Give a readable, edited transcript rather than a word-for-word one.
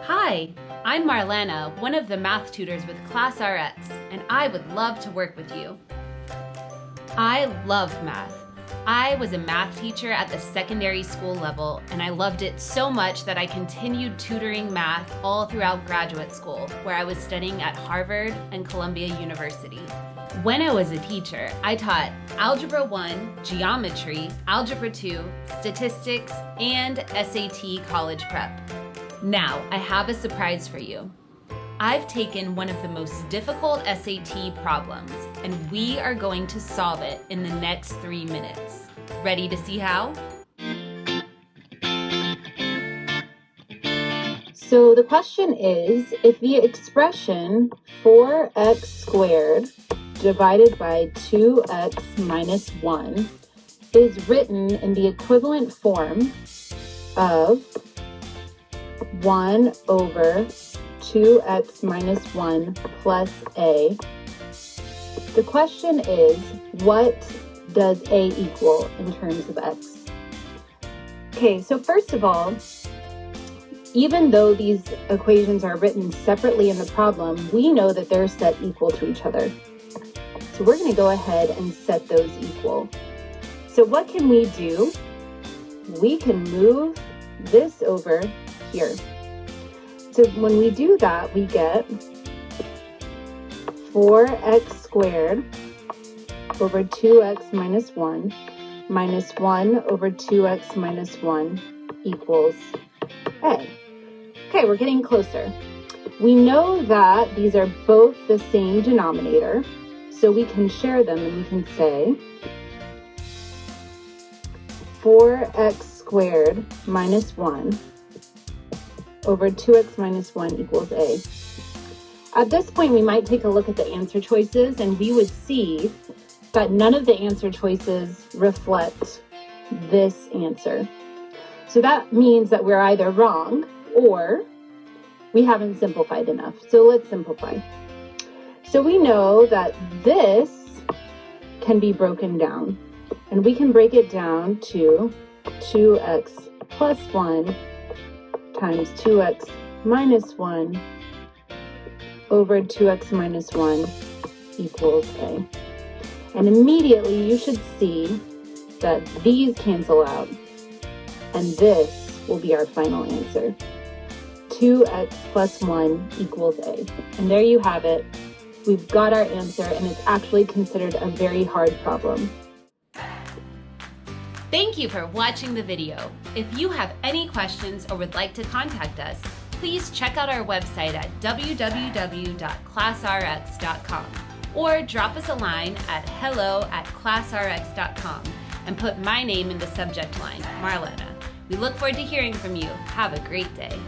Hi, I'm Marlana, one of the math tutors with ClassRx, and I would love to work with you. I love math. I was a math teacher at the secondary school level, and I loved it so much that I continued tutoring math all throughout graduate school, where I was studying at Harvard and Columbia University. When I was a teacher, I taught Algebra 1, Geometry, Algebra 2, Statistics, and SAT College Prep. Now, I have a surprise for you. I've taken one of the most difficult SAT problems, and we are going to solve it in the next 3 minutes. Ready to see how? So the question is, if the expression 4x squared divided by 2x minus 1 is written in the equivalent form of 1 over 2x minus 1 plus a. The question is, what does a equal in terms of x? Okay, so first of all, even though these equations are written separately in the problem, we know that they're set equal to each other. So we're going to go ahead and set those equal. So what can we do? We can move this over here. So when we do that, we get 4x squared over 2x minus 1 minus 1 over 2x minus 1 equals a. Okay, we're getting closer. We know that these are both the same denominator, so we can share them and we can say 4x squared minus 1 over 2x minus 1 equals a. At this point, we might take a look at the answer choices, and we would see that none of the answer choices reflect this answer. So that means that we're either wrong or we haven't simplified enough. So let's simplify. So we know that this can be broken down, and we can break it down to 2x plus 1 times 2x minus 1 over 2x minus 1 equals a. And immediately you should see that these cancel out, and this will be our final answer. 2x plus 1 equals a. And there you have it. We've got our answer, and it's actually considered a very hard problem. Thank you for watching the video. If you have any questions or would like to contact us, please check out our website at www.classrx.com or drop us a line at hello@classrx.com and put my name in the subject line, Marlana. We look forward to hearing from you. Have a great day.